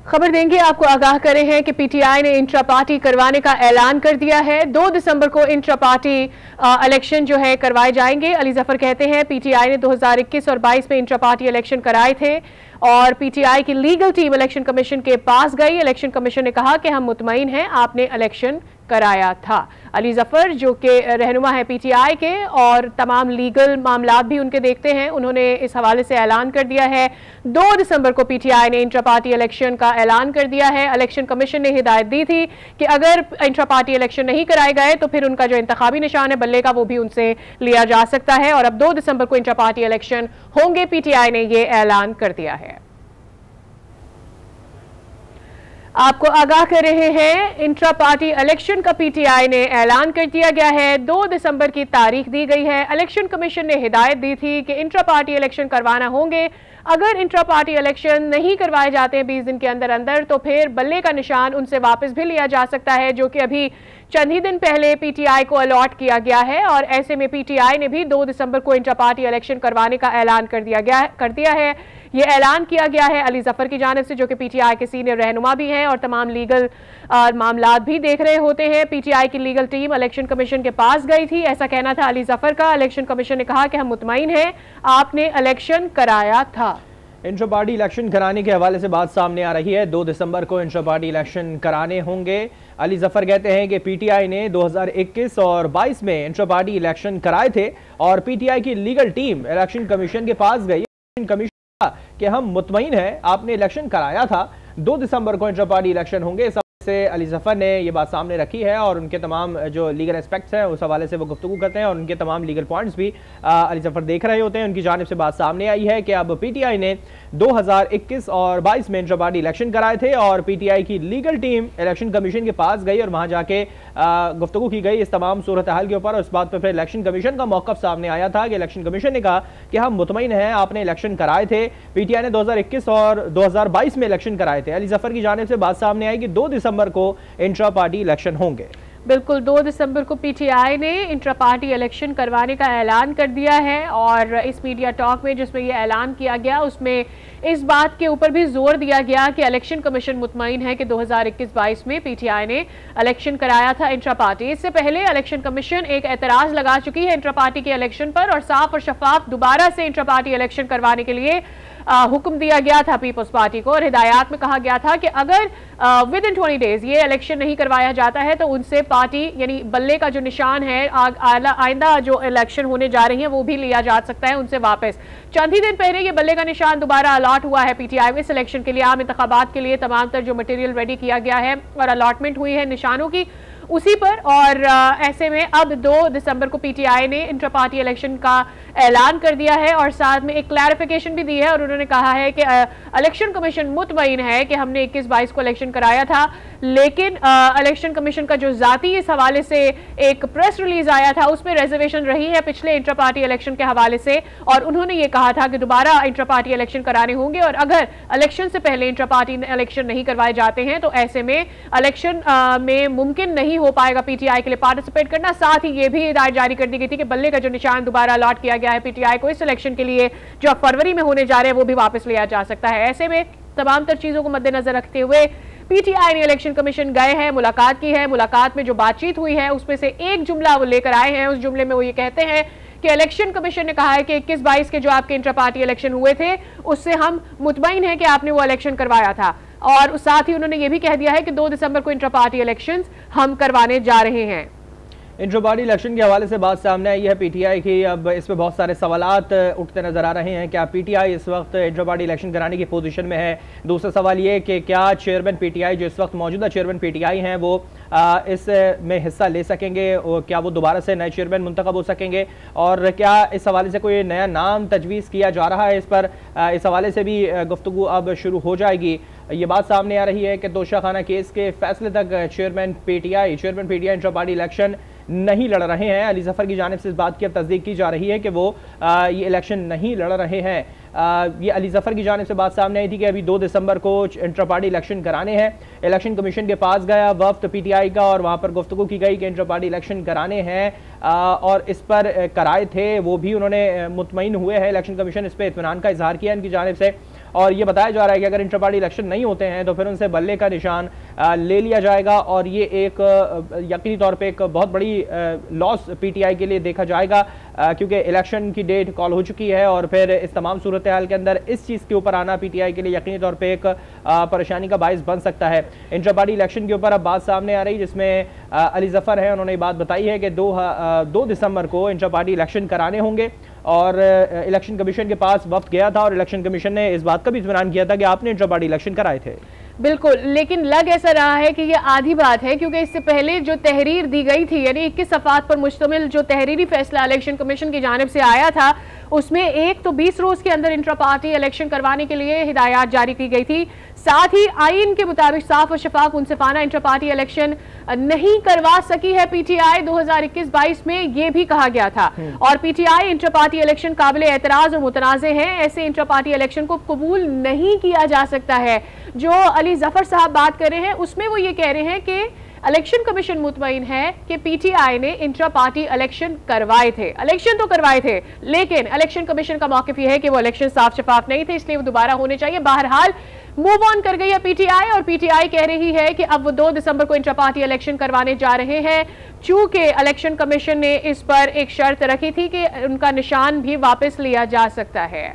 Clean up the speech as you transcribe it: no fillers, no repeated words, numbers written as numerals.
खबर देंगे, आपको आगाह करे हैं कि पीटीआई ने इंट्रा पार्टी करवाने का ऐलान कर दिया है। 2 दिसंबर को इंट्रा पार्टी इलेक्शन जो है करवाए जाएंगे। अली जफर कहते हैं पीटीआई ने 2021 और 22 में इंट्रा पार्टी इलेक्शन कराए थे और पीटीआई की लीगल टीम इलेक्शन कमीशन के पास गई। इलेक्शन कमीशन ने कहा कि हम मुतमईन हैं, आपने इलेक्शन कराया था। अली जफर जो कि रहनुमा है पीटीआई के और तमाम लीगल मामलात भी उनके देखते हैं, उन्होंने इस हवाले से ऐलान कर दिया है 2 दिसंबर को पीटीआई ने इंट्रा पार्टी इलेक्शन का ऐलान कर दिया है। इलेक्शन कमीशन ने हिदायत दी थी कि अगर इंट्रा पार्टी इलेक्शन नहीं कराए गए तो फिर उनका जो इंतखाबी निशान है बल्ले का वो भी उनसे लिया जा सकता है और अब 2 दिसंबर को इंट्रा पार्टी इलेक्शन होंगे। पीटीआई ने ये ऐलान कर दिया है। आपको आगाह कर रहे हैं इंट्रा पार्टी इलेक्शन का पीटीआई ने ऐलान कर दिया गया है। 2 दिसंबर की तारीख दी गई है। इलेक्शन कमीशन ने हिदायत दी थी कि इंट्रा पार्टी इलेक्शन करवाना होंगे। अगर इंट्रा पार्टी इलेक्शन नहीं करवाए जाते हैं 20 दिन के अंदर अंदर तो फिर बल्ले का निशान उनसे वापस भी लिया जा सकता है, जो कि अभी चंद ही दिन पहले पीटीआई को अलॉट किया गया है। और ऐसे में पीटीआई ने भी 2 दिसंबर को इंट्रा पार्टी इलेक्शन करवाने का ऐलान कर दिया है। ये ऐलान किया गया है अली जफर की जानिब से, जो कि पीटीआई के सीनियर रहनुमा भी हैं और तमाम लीगल मामलात भी देख रहे होते हैं। पीटीआई की लीगल टीम इलेक्शन कमीशन के पास गई थी, ऐसा कहना था अली जफर का। इलेक्शन कमीशन ने कहा कि हम मुतमईन हैं, आपने इलेक्शन कराया था। इंट्रा पार्टी इलेक्शन कराने के हवाले से बात सामने आ रही है। 2 दिसंबर को इंट्रा पार्टी इलेक्शन कराने होंगे। अली जफर कहते हैं कि पीटीआई ने 2021 और 22 में इंट्रा पार्टी इलेक्शन कराए थे और पीटीआई की लीगल टीम इलेक्शन कमीशन के पास गई। कमीशन कि हम मुतमईन हैं, आपने इलेक्शन कराया था। 2 दिसंबर को इंट्रा पार्टी इलेक्शन होंगे। इस से अली जफर ने ये बात सामने रखी है और उनके तमाम जो लीगल एस्पेक्ट्स हैं उस हवाले से वो गुफ्तगू करते हैं और उनके तमाम लीगल पॉइंट्स भी अली जफर देख रहे होते हैं। उनकी जानिब से बात सामने आई है कि अब पीटीआई ने 2021 और 22 में इंट्रा पार्टी इलेक्शन कराए थे और पीटीआई की लीगल टीम इलेक्शन कमीशन के पास गई और वहां जाके गुफ्तगू की गई इस तमाम सूरत हाल के ऊपर। और इस बात पर फिर इलेक्शन कमीशन का मौक़िफ़ सामने आया था कि इलेक्शन कमीशन ने कहा कि हम मुतमईन हैं, आपने इलेक्शन कराए थे। पीटीआई ने 2021 और 2022 में इलेक्शन कराए थे। अली जफर की जानिब से बात सामने आई कि 2 दिसंबर को इंट्रा पार्टी इलेक्शन होंगे। बिल्कुल, 2 दिसंबर को पीटीआई ने इंट्रा पार्टी इलेक्शन करवाने का ऐलान कर दिया है और इस मीडिया टॉक में जिसमें यह ऐलान किया गया उसमें इस बात के ऊपर भी जोर दिया गया कि इलेक्शन कमीशन मुतमईन है कि 2021-22 में पीटीआई ने इलेक्शन कराया था इंट्रा पार्टी। इससे पहले इलेक्शन कमीशन एक एतराज लगा चुकी है इंट्रा पार्टी के इलेक्शन पर और साफ और शफाफ दोबारा से इंट्रा पार्टी इलेक्शन करवाने के लिए हुक्म दिया गया था पीपल्स पार्टी को और हिदायत में कहा गया था कि अगर विद इन 20 डेज ये इलेक्शन नहीं करवाया जाता है तो उनसे पार्टी यानी बल्ले का जो निशान है आइंदा जो इलेक्शन होने जा रही है वो भी लिया जा सकता है उनसे वापस। चंद ही दिन पहले ये बल्ले का निशान दोबारा अलॉट हुआ है पीटीआई में। इस इलेक्शन के लिए आम इंतखाबात के लिए तमाम तर जो मटेरियल रेडी किया गया है और अलॉटमेंट हुई है निशानों की उसी पर और ऐसे में अब 2 दिसंबर को पीटीआई ने इंट्रा पार्टी इलेक्शन का ऐलान कर दिया है और साथ में एक क्लैरिफिकेशन भी दी है और उन्होंने कहा है कि इलेक्शन कमीशन मुतमईन है कि हमने 21-22 को इलेक्शन कराया था, लेकिन इलेक्शन कमीशन का जो जाती इस हवाले से एक प्रेस रिलीज आया था उसमें रिजर्वेशन रही है पिछले इंट्रा पार्टी इलेक्शन के हवाले से और उन्होंने ये कहा था कि दोबारा इंट्रा पार्टी इलेक्शन कराने होंगे और अगर इलेक्शन से पहले इंट्रा पार्टी इलेक्शन नहीं करवाए जाते हैं तो ऐसे में इलेक्शन में मुमकिन नहीं हो पाएगा पीटीआई के लिए पार्टिसिपेट करना। साथ ही ये भी हिदायत जारी कर दी गई थी कि बल्ले का जो निशान दोबारा अलॉट किया गया है पीटीआई को इस इलेक्शन के लिए जो फरवरी में होने जा रहे हैं वो भी वापस लिया जा सकता है। ऐसे में तमाम तर चीजों को मद्देनजर रखते हुए पीटीआई ने इलेक्शन कमीशन गए हैं, मुलाकात की है। मुलाकात में जो बातचीत हुई है उसमें से एक जुमला वो लेकर आए हैं। उस जुमले में वो ये कहते हैं कि इलेक्शन कमीशन ने कहा है कि 21-22 के जो आपके इंट्रा पार्टी इलेक्शन हुए थे उससे हम मुतमईन हैं कि आपने वो इलेक्शन करवाया था और साथ ही उन्होंने ये भी कह दिया है कि 2 दिसंबर को इंट्रा पार्टी इलेक्शंस हम करवाने जा रहे हैं। इंट्रा पार्टी इलेक्शन के हवाले से बात सामने आई है पीटीआई की। अब इस पर बहुत सारे सवालात उठते नजर आ रहे हैं। क्या पीटीआई इस वक्त इंट्रा पार्टी इलेक्शन कराने की पोजीशन में है? दूसरा सवाल ये कि क्या चेयरमैन पीटीआई जो इस वक्त मौजूदा चेयरमैन पीटीआई हैं वो इस में हिस्सा ले सकेंगे और क्या वो दोबारा से नए चेयरमैन मुंतखब हो सकेंगे और क्या इस हवाले से कोई नया नाम तजवीज़ किया जा रहा है? इस पर इस हवाले से भी गुफ्तगू अब शुरू हो जाएगी। ये बात सामने आ रही है कि तोशाखाना केस के फैसले तक chairman PTI intra party election नहीं लड़ रहे हैं। अली जफर की जानिब से इस बात की अब तस्दीक की जा रही है कि वो ये इलेक्शन नहीं लड़ रहे हैं। ये अली जफर की जानिब से बात सामने आई थी कि अभी 2 दिसंबर को इंट्रा पार्टी इलेक्शन कराने हैं। इलेक्शन कमीशन के पास गया वफ्द पीटीआई का और वहाँ पर गुफ्तगू की गई कि इंट्रा पार्टी इलेक्शन कराने हैं और इस पर कराए थे, वो भी उन्होंने मुतमईन हुए हैं। इलेक्शन कमीशन इस पर इत्मीनान का इजहार किया इनकी जानिब से और ये बताया जा रहा है कि अगर इंटर पार्टी इलेक्शन नहीं होते हैं तो फिर उनसे बल्ले का निशान ले लिया जाएगा और ये एक यकीनी तौर पे एक बहुत बड़ी लॉस पीटीआई के लिए देखा जाएगा, क्योंकि इलेक्शन की डेट कॉल हो चुकी है और फिर इस तमाम सूरत हाल के अंदर इस चीज़ के ऊपर आना पीटीआई के लिए यकीनी तौर पे एक परेशानी का बायस बन सकता है। इंटर पार्टी इलेक्शन के ऊपर अब बात सामने आ रही, जिसमें अली जफर है, उन्होंने बात बताई है कि 2 दिसंबर को इंटर पार्टी इलेक्शन कराने होंगे और इलेक्शन कमीशन के पास वक्त गया था और इलेक्शन कमीशन ने इस बात का भी इत्मीनान किया था कि आपने इंटर पार्टी इलेक्शन कराए थे। बिल्कुल, लेकिन लग ऐसा रहा है कि ये आधी बात है, क्योंकि इससे पहले जो तहरीर दी गई थी, यानी 21 सफ़ात पर मुश्तमिल जो तहरीरी फैसला इलेक्शन कमीशन की जानिब से आया था, उसमें एक तो 20 रोज के अंदर इंट्रा पार्टी इलेक्शन करवाने के लिए हिदायत जारी की गई थी। साथ ही आईन के मुताबिक साफ और शफाफ मुनसिफाना इंट्रा पार्टी इलेक्शन नहीं करवा सकी है पीटीआई 2021-22 में, ये भी कहा गया था। और पीटीआई इंट्रा पार्टी इलेक्शन काबिल एतराज और मुतनाज़े हैं, ऐसे इंट्रा पार्टी इलेक्शन को कबूल नहीं किया जा सकता है। जो अली जफर साहब बात कर रहे हैं उसमें वो ये कह रहे हैं कि इलेक्शन कमीशन मुतमईन है कि पीटीआई ने इंट्रा पार्टी इलेक्शन करवाए थे, इलेक्शन तो करवाए थे, लेकिन इलेक्शन कमीशन का मौक़िफ़ ये है कि वो इलेक्शन साफ शफाफ नहीं थे, इसलिए वो दोबारा होने चाहिए। बहरहाल मूव ऑन कर गई है पीटीआई और पीटीआई कह रही है कि अब वो 2 दिसंबर को इंट्रा पार्टी इलेक्शन करवाने जा रहे हैं। चूंकि इलेक्शन कमीशन ने इस पर एक शर्त रखी थी कि उनका निशान भी वापस लिया जा सकता है।